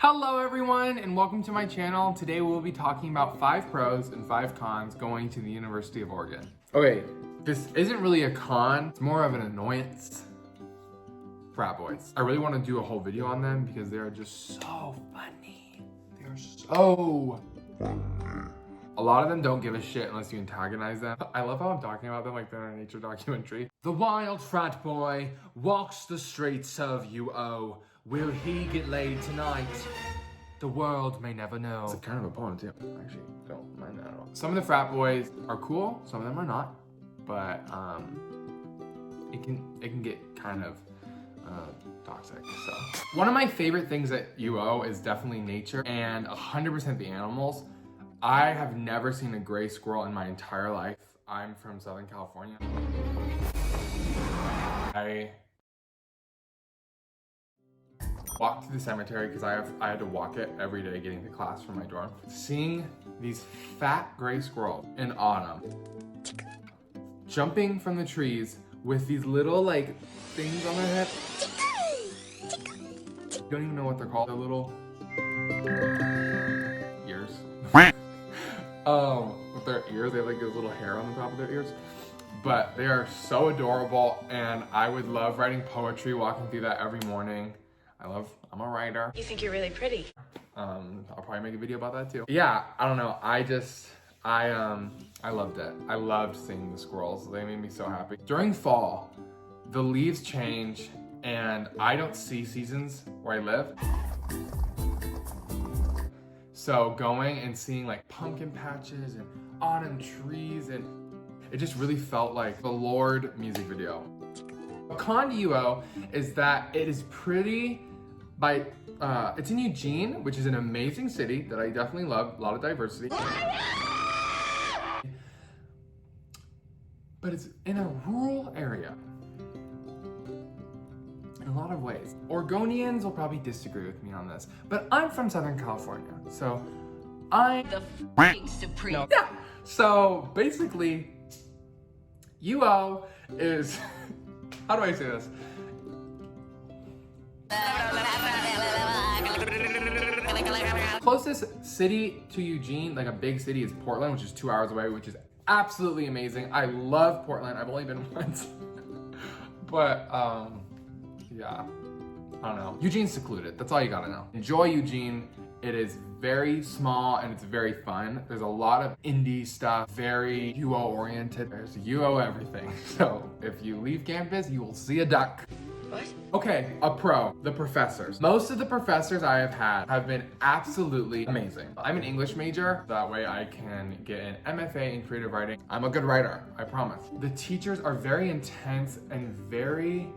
Hello everyone and welcome to my channel. Today we'll be talking about 5 pros and 5 cons going to the University of Oregon. Okay, this isn't really a con, it's more of an annoyance. Frat boys. I really want to do a whole video on them because they're just so funny. They're so funny. A lot of them don't give a shit unless you antagonize them. I love how I'm talking about them like they're in a nature documentary. The wild frat boy walks the streets of UO. Will he get laid tonight? The world may never know. It's kind of a poem too. I actually don't mind that at all. Some of the frat boys are cool, some of them are not. But it can get kind of toxic. So one of my favorite things at UO is definitely nature and 100% the animals. I have never seen a gray squirrel in my entire life. I'm from Southern California. I walked to the cemetery because I had to walk it every day getting to class from my dorm. Seeing these fat gray squirrels in autumn jumping from the trees with these little like things on their head. Don't even know what they're called. They're little ears. With their ears, they have like this little hair on the top of their ears. But they are so adorable and I would love writing poetry, walking through that every morning. I'm a writer. You think you're really pretty. I'll probably make a video about that too. Yeah, I don't know. I loved it. I loved seeing the squirrels. They made me so happy. During fall, the leaves change and I don't see seasons where I live. So going and seeing like pumpkin patches and autumn trees, and it just really felt like the Lord music video. A con to UO is that it is pretty it's in Eugene, which is an amazing city that I definitely love, a lot of diversity. But it's in a rural area in a lot of ways. Oregonians will probably disagree with me on this, but I'm from Southern California, so I'm The f***ing supreme. no. Yeah, so basically, UO is, how do I say this? Closest city to Eugene, like a big city, is Portland, which is 2 hours away, which is absolutely amazing. I love Portland. I've only been once. But, yeah, I don't know. Eugene's secluded. That's all you gotta know. Enjoy Eugene. It is very small and it's very fun. There's a lot of indie stuff, very UO oriented. There's UO everything. So if you leave campus, you will see a duck. What? Okay, a pro, the professors. Most of the professors I have had have been absolutely amazing. I'm an English major, that way I can get an MFA in creative writing. I'm a good writer, I promise. The teachers are very intense and very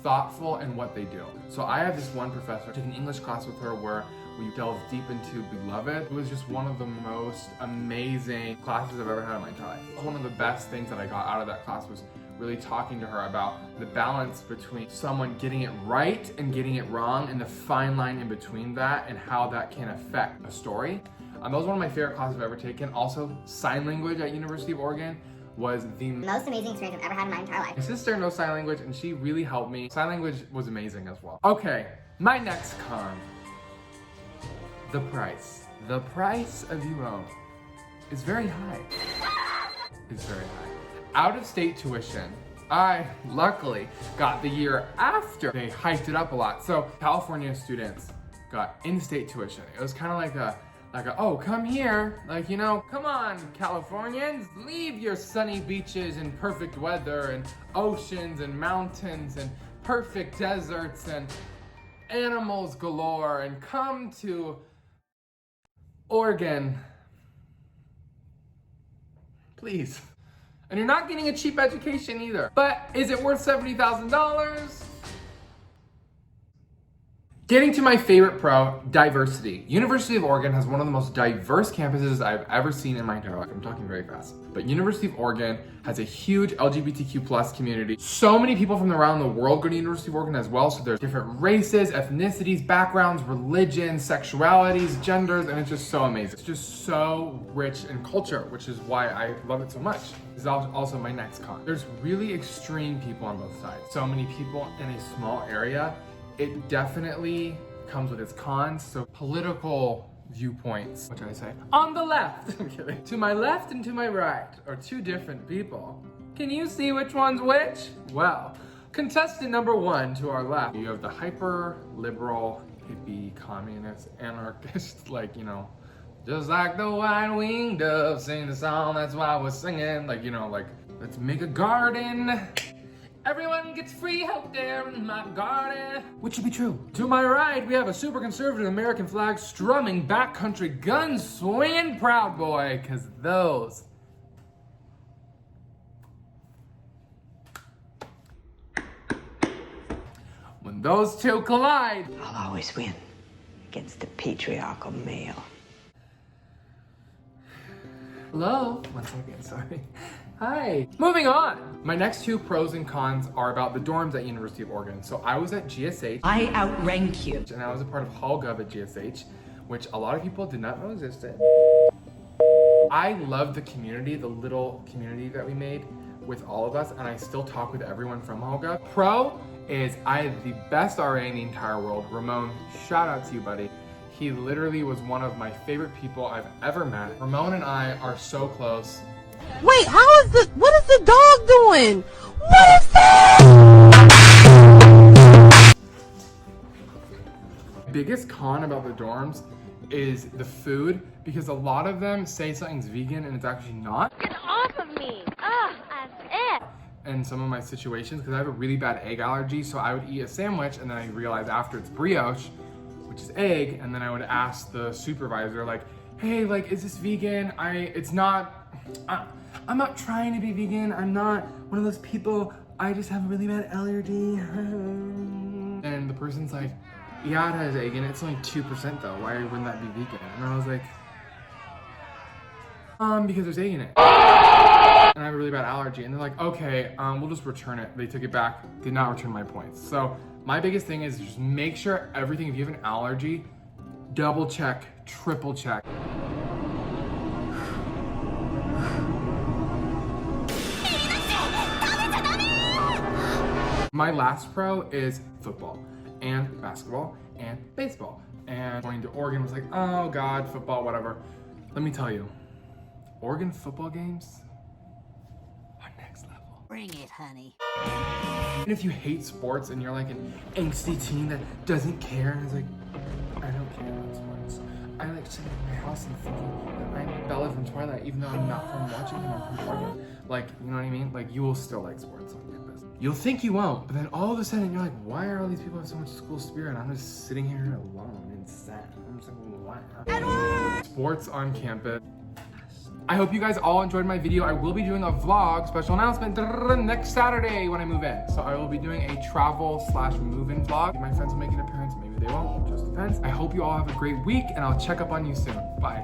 thoughtful in what they do. So I have this one professor, I took an English class with her where we delved deep into Beloved. It was just one of the most amazing classes I've ever had in my entire life. One of the best things that I got out of that class was really talking to her about the balance between someone getting it right and getting it wrong and the fine line in between that and how that can affect a story. That was one of my favorite classes I've ever taken. Also, sign language at University of Oregon was the most amazing experience I've ever had in my entire life. My sister knows sign language and she really helped me. Sign language was amazing as well. Okay, my next con. The price. The price of UO is very high. It's very high. Out-of-state tuition. I luckily got the year after they hiked it up a lot. So California students got in-state tuition. It was kind of like a, oh, come here. Like, you know, come on, Californians, leave your sunny beaches and perfect weather and oceans and mountains and perfect deserts and animals galore and come to Oregon. Please. And you're not getting a cheap education either. But is it worth $70,000? Getting to my favorite pro, diversity. University of Oregon has one of the most diverse campuses I've ever seen in my entire life. I'm talking very fast. But University of Oregon has a huge LGBTQ+ community. So many people from around the world go to University of Oregon as well. So there's different races, ethnicities, backgrounds, religions, sexualities, genders, and it's just so amazing. It's just so rich in culture, which is why I love it so much. This is also my next con. There's really extreme people on both sides. So many people in a small area. it definitely comes with its cons. So political viewpoints, what should I say? On the left, I'm kidding. To my left and to my right are two different people. Can you see which one's which? Well, contestant number 1 to our left, you have the hyper liberal, hippie, communist, anarchist, like, you know, just like the white-winged dove sing the song, that's why we're singing, like, you know, like, let's make a garden. Everyone gets free out there in my garden. Which should be true. To my right, we have a super conservative American flag strumming backcountry gun swinging Proud Boy, cause those. When those two collide. I'll always win against the patriarchal male. Hello? 1 second, sorry. Hi. Moving on. My next 2 pros and cons are about the dorms at University of Oregon. So I was at GSH. I outrank you. And I was a part of Hall Gov at GSH, which a lot of people did not know existed. I love the community, the little community that we made with all of us, and I still talk with everyone from Hall Gov. Pro is I had the best RA in the entire world. Ramon, shout out to you, buddy. He literally was one of my favorite people I've ever met. Ramon and I are so close. Wait, what is the dog doing? What is that? Biggest con about the dorms is the food, because a lot of them say something's vegan and it's actually not. Get off of me! Ugh, that's it! In some of my situations, because I have a really bad egg allergy, so I would eat a sandwich and then I realized after it's brioche, which is egg, and then I would ask the supervisor, like, hey, like, is this vegan? I'm not trying to be vegan. I'm not one of those people. I just have a really bad allergy. And the person's like, yeah, it has egg in it. It's only 2% though. Why wouldn't that be vegan? And I was like, because there's egg in it. And I have a really bad allergy. And they're like, okay, we'll just return it. They took it back, did not return my points. So my biggest thing is just make sure everything, if you have an allergy, double check, triple check. My last pro is football and basketball and baseball. And going to Oregon was like, oh God, football, whatever. Let me tell you, Oregon football games are next level. Bring it, honey. And if you hate sports and you're like an angsty teen that doesn't care, and is like, I don't care about sports. I like sitting in my house and thinking that I'm Bella from Twilight, even though I'm not from watching them, I'm from Oregon. Like, you know what I mean? Like, you will still like sports on campus. You'll think you won't, but then all of a sudden you're like, why are all these people have so much school spirit? And I'm just sitting here alone and sad. I'm just like, why? Sports on campus. I hope you guys all enjoyed my video. I will be doing a vlog, special announcement, next Saturday when I move in. So I will be doing a travel/move-in vlog. My friends will make an appearance, maybe they won't, just depends. I hope you all have a great week and I'll check up on you soon. Bye.